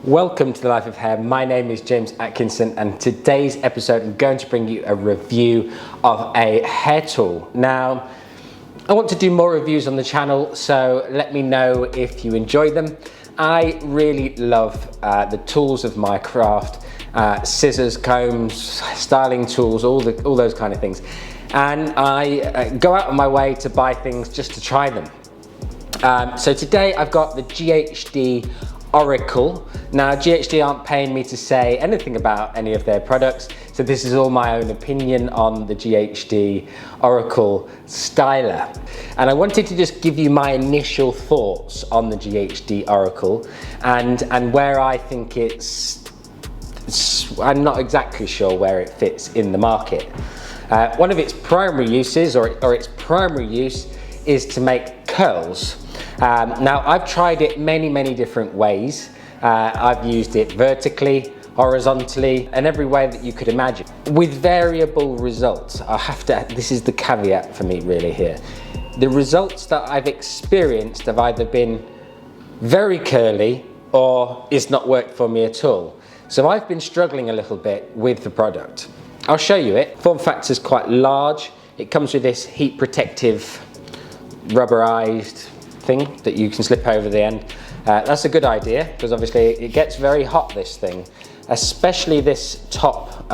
Welcome to the Life of Hair. My name is James Atkinson, and today's episode I'm going to bring you a review of a hair tool. Now, I want to do more reviews on the channel, so let me know if you enjoy them. I really love the tools of my craft, scissors, combs, styling tools, all those kind of things. And I go out of my way to buy things just to try them. So today I've got the GHD Oracle. Now GHD aren't paying me to say anything about any of their products, so this is all my own opinion on the GHD Oracle styler. And I wanted to just give you my initial thoughts on the GHD Oracle and where I think I'm not exactly sure where it fits in the market. One of its primary uses, or its primary use, is to make curls. Now I've tried it many different ways. I've used it vertically, horizontally, and every way that you could imagine, with variable results. This is the caveat for me really here. The results that I've experienced have either been very curly or it's not worked for me at all. So I've been struggling a little bit with the product. I'll show you it. Form factor is quite large. It comes with this heat protective rubberized thing that you can slip over the end. That's a good idea because obviously it gets very hot, this thing, especially this top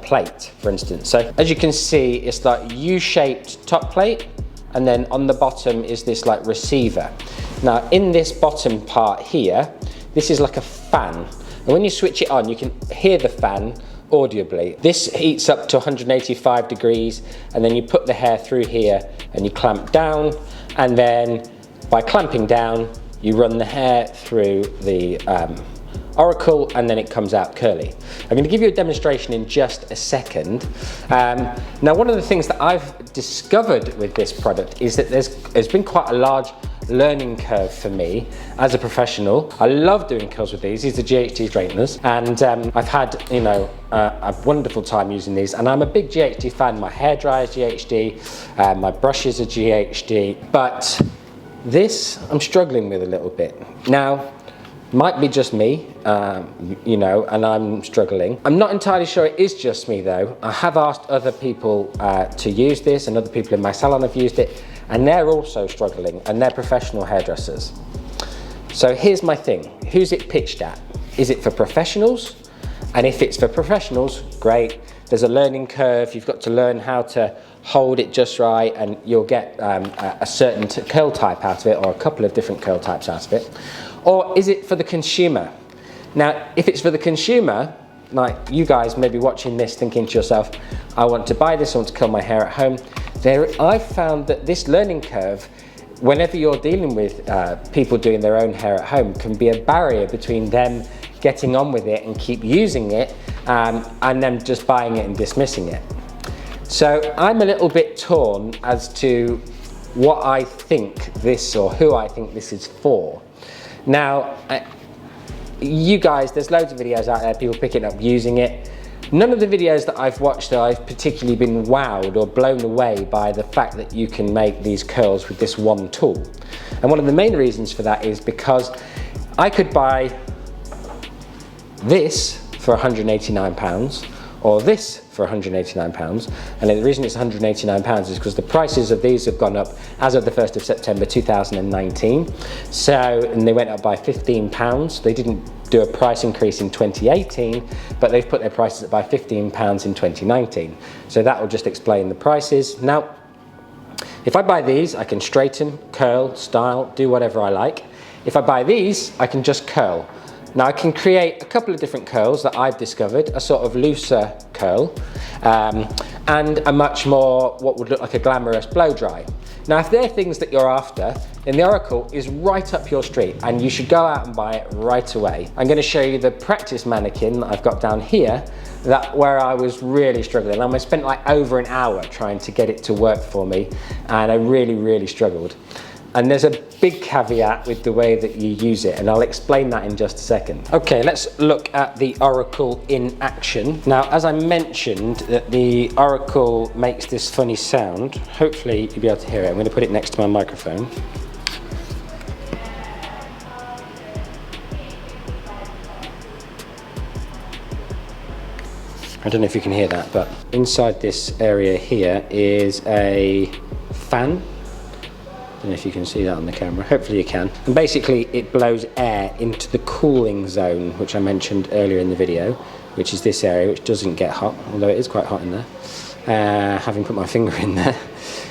plate, for instance. So as you can see, it's like U-shaped top plate, and then on the bottom is this like receiver. Now in this bottom part here, this is like a fan, and when you switch it on you can hear the fan audibly. This heats up to 185 degrees, and then you put the hair through here and you clamp down, and then by clamping down you run the hair through the Oracle, and then it comes out curly. I'm going to give you a demonstration in just a second. Now one of the things that I've discovered with this product is that there's been quite a large learning curve for me as a professional. I love doing curls with these. These are GHD straighteners, and I've had a wonderful time using these, and I'm a big GHD fan. My hairdryer is GHD, my brushes are GHD, but this I'm struggling with a little bit. Now, might be just me, and I'm struggling. I'm not entirely sure it is just me though. I have asked other people to use this, and other people in my salon have used it, and they're also struggling, and they're professional hairdressers. So here's my thing. Who's it pitched at? Is it for professionals? And if it's for professionals, great. There's a learning curve. You've got to learn how to hold it just right, and you'll get a certain curl type out of it, or a couple of different curl types out of it. Or is it for the consumer? Now, if it's for the consumer, like you guys may be watching this thinking to yourself, I want to buy this, I want to curl my hair at home. I've found that this learning curve, whenever you're dealing with people doing their own hair at home, can be a barrier between them getting on with it and keep using it, and them just buying it and dismissing it. So I'm a little bit torn as to what I think this, or who I think this is for. Now, you guys, there's loads of videos out there, people picking up using it. None of the videos that I've watched that I've particularly been wowed or blown away by the fact that you can make these curls with this one tool. And one of the main reasons for that is because I could buy this for £189 or this for £189, and the reason it's £189 is because the prices of these have gone up as of the 1st of September 2019. And they went up by £15. They didn't do a price increase in 2018, but they've put their prices up by £15 in 2019. So that will just explain the prices. Now, if I buy these, I can straighten, curl, style, do whatever I like. If I buy these, I can just curl. Now I can create a couple of different curls that I've discovered, a sort of looser curl, and a much more, what would look like a glamorous blow dry. Now if they're things that you're after, then the Oracle is right up your street, and you should go out and buy it right away. I'm going to show you the practice mannequin that I've got down here, where I was really struggling. I spent like over an hour trying to get it to work for me, and I really struggled. And there's a big caveat with the way that you use it, and I'll explain that in just a second. Okay, let's look at the Oracle in action. Now, as I mentioned, that the Oracle makes this funny sound. Hopefully you'll be able to hear it. I'm going to put it next to my microphone. I don't know if you can hear that, but inside this area here is a fan. I don't know if you can see that on the camera, hopefully you can. And basically it blows air into the cooling zone, which I mentioned earlier in the video, which is this area, which doesn't get hot, although it is quite hot in there, having put my finger in there.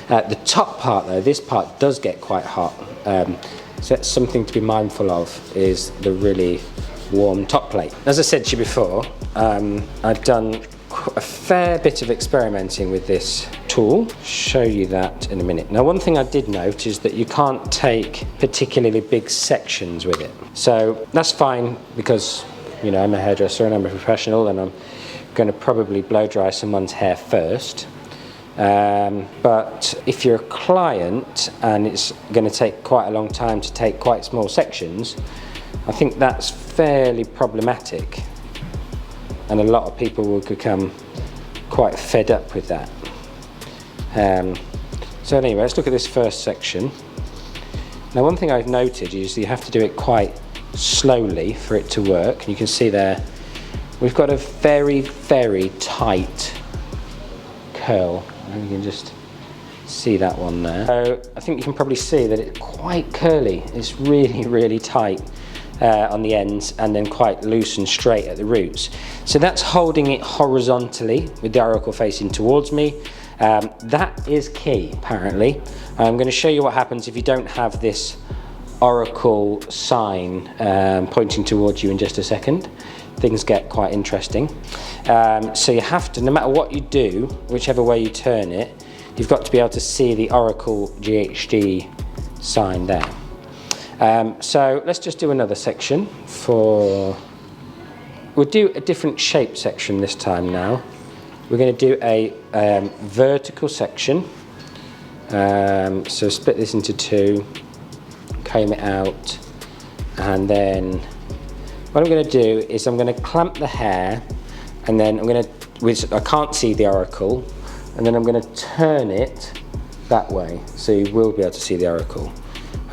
The top part though, this part does get quite hot, so that's something to be mindful of, is the really warm top plate. As I said to you before, I've done a fair bit of experimenting with this tool. Show you that in a minute. Now, one thing I did note is that you can't take particularly big sections with it. So that's fine, because you know I'm a hairdresser and I'm a professional, and I'm going to probably blow dry someone's hair first. But if you're a client and it's going to take quite a long time to take quite small sections, I think that's fairly problematic, and a lot of people will become quite fed up with that. So anyway, let's look at this first section. Now, one thing I've noted is you have to do it quite slowly for it to work. And you can see there, we've got a very, very tight curl. And you can just see that one there. So I think you can probably see that it's quite curly. It's really, really tight on the ends, and then quite loose and straight at the roots. So that's holding it horizontally with the Oracle facing towards me. That is key, apparently. I'm going to show you what happens if you don't have this Oracle sign pointing towards you in just a second. Things get quite interesting. So you have to, no matter what you do, whichever way you turn it, you've got to be able to see the Oracle GHD sign there. So let's just do another section we'll do a different shape section this time now. We're going to do a vertical section. So split this into two, comb it out, and then what I'm going to do is I'm going to clamp the hair, and then I'm going to, I can't see the Oracle, and then I'm going to turn it that way, so you will be able to see the Oracle.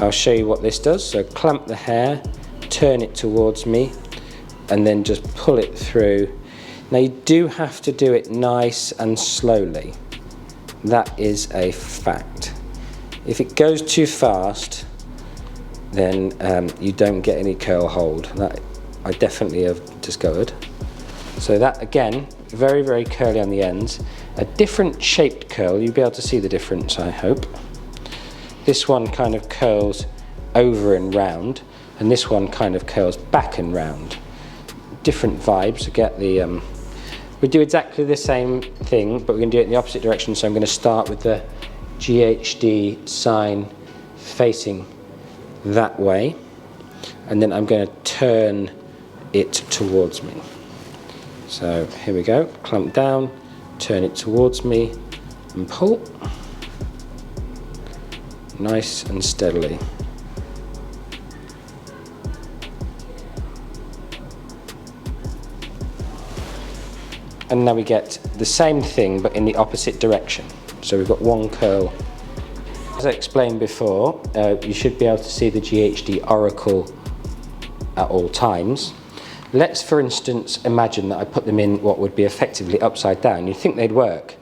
I'll show you what this does. So clamp the hair, turn it towards me, and then just pull it through. Now you do have to do it nice and slowly. That is a fact. If it goes too fast, then you don't get any curl hold. That I definitely have discovered. So that, again, very, very curly on the ends. A different shaped curl, you'll be able to see the difference, I hope. This one kind of curls over and round, and this one kind of curls back and round. Different vibes. I get the we do exactly the same thing, but we're going to do it in the opposite direction. So I'm going to start with the GHD sign facing that way, and then I'm going to turn it towards me. So here we go, clamp down, turn it towards me, and pull. Nice and steadily. And now we get the same thing but in the opposite direction. So we've got one curl. As I explained before, you should be able to see the GHD Oracle at all times. Let's, for instance, imagine that I put them in what would be effectively upside down. You'd think they'd work,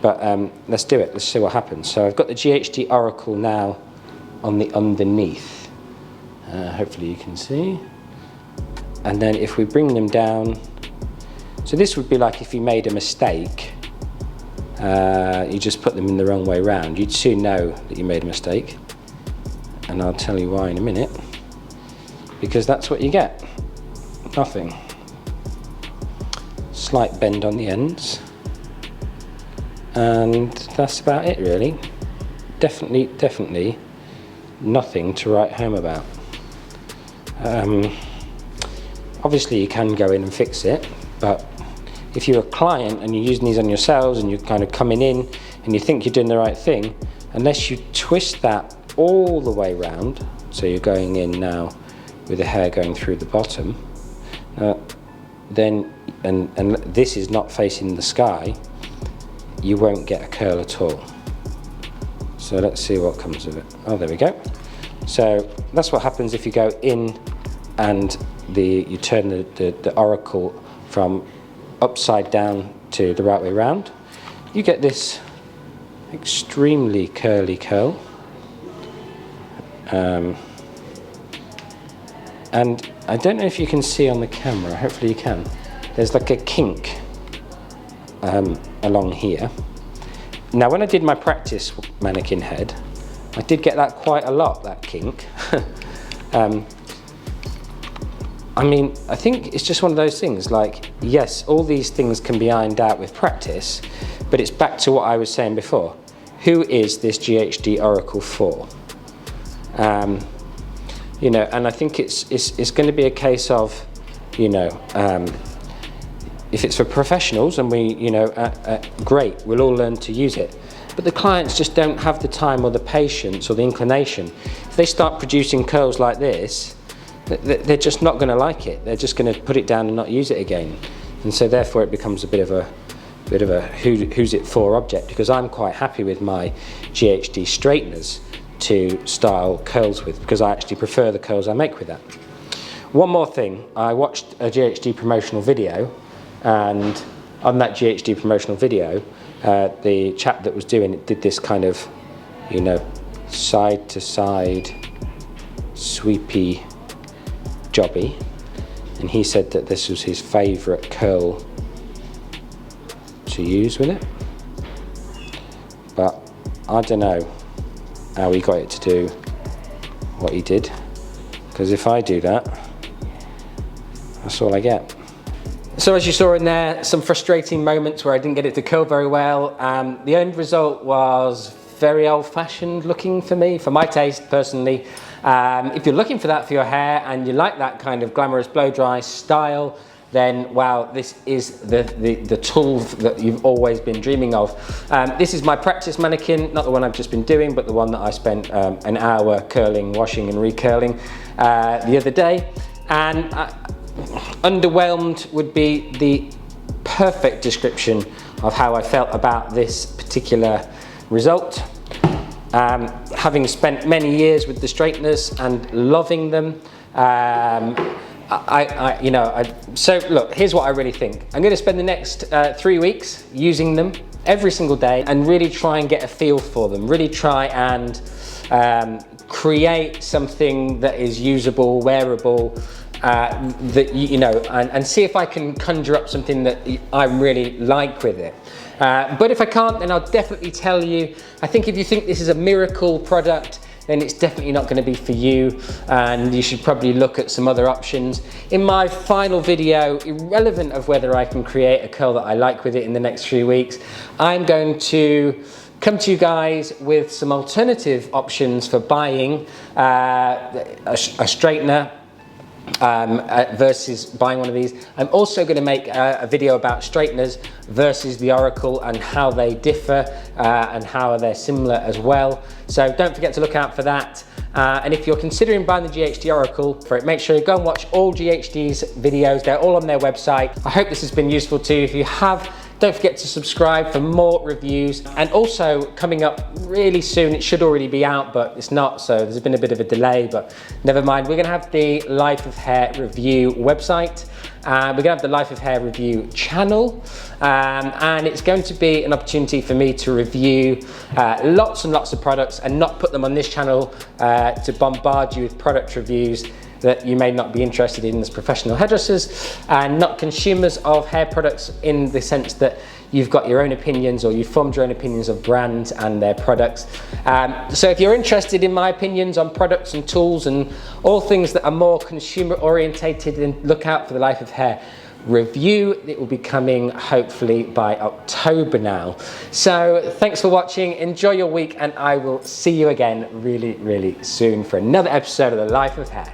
but let's do it. Let's see what happens. So I've got the GHD Oracle now on the underneath. Hopefully you can see. And then if we bring them down, so this would be like if you made a mistake, you just put them in the wrong way round. You'd soon know that you made a mistake, and I'll tell you why in a minute, because that's what you get. Nothing. Slight bend on the ends, and that's about it really. Definitely nothing to write home about. Obviously you can go in and fix it, but if you're a client and you're using these on yourselves and you're kind of coming in and you think you're doing the right thing, unless you twist that all the way round, so you're going in now with the hair going through the bottom, then and this is not facing the sky, you won't get a curl at all. So let's see what comes of it. Oh, there we go. So that's what happens if you go in and you turn the Oracle from upside down to the right way around, you get this extremely curly curl. And I don't know if you can see on the camera, hopefully you can, there's like a kink along here. Now when I did my practice mannequin head, I did get that quite a lot, that kink. I mean, I think it's just one of those things, like, yes, all these things can be ironed out with practice, but it's back to what I was saying before. Who is this GHD Oracle for? You know, and I think it's going to be a case of, you know, if it's for professionals and we, you know, great, we'll all learn to use it. But the clients just don't have the time or the patience or the inclination. If they start producing curls like this, they're just not going to like it. They're just going to put it down and not use it again. And so therefore it becomes a bit of a who's it for object, because I'm quite happy with my GHD straighteners to style curls with, because I actually prefer the curls I make with that. One more thing, I watched a GHD promotional video, and on that GHD promotional video, the chap that was doing it did this kind of, you know, side to side sweepy jobby, and he said that this was his favourite curl to use with it, but I don't know how he got it to do what he did, because if I do that, that's all I get. So as you saw in there, some frustrating moments where I didn't get it to curl very well. The end result was very old-fashioned looking for me, for my taste personally. If you're looking for that for your hair and you like that kind of glamorous blow dry style, then wow, this is the tool that you've always been dreaming of. This is my practice mannequin, not the one I've just been doing, but the one that I spent an hour curling, washing and recurling the other day. And underwhelmed would be the perfect description of how I felt about this particular result. Having spent many years with the straighteners and loving them, so look, here's what I really think. I'm going to spend the next 3 weeks using them every single day and really try and get a feel for them, really try and create something that is usable, wearable, that you know, and see if I can conjure up something that I really like with it. But if I can't, then I'll definitely tell you. I think if you think this is a miracle product, then it's definitely not going to be for you, and you should probably look at some other options. In my final video, irrelevant of whether I can create a curl that I like with it in the next 3 weeks, I'm going to come to you guys with some alternative options for buying a straightener versus buying one of these. I'm also going to make a video about straighteners versus the Oracle and how they differ and how they're similar as well. So don't forget to look out for that. And if you're considering buying the GHD Oracle for it, make sure you go and watch all GHD's videos. They're all on their website. I hope this has been useful to you. If you have, don't forget to subscribe for more reviews. And also coming up really soon, it should already be out, but it's not, so there's been a bit of a delay, but never mind. We're gonna have the Life of Hair review website. We're gonna have the Life of Hair review channel. And it's going to be an opportunity for me to review lots and lots of products and not put them on this channel to bombard you with product reviews that you may not be interested in as professional hairdressers, and not consumers of hair products in the sense that you've got your own opinions or you've formed your own opinions of brands and their products. So if you're interested in my opinions on products and tools and all things that are more consumer orientated, then look out for the Life of Hair review. It will be coming hopefully by October now. So thanks for watching, enjoy your week, and I will see you again really, really soon for another episode of the Life of Hair.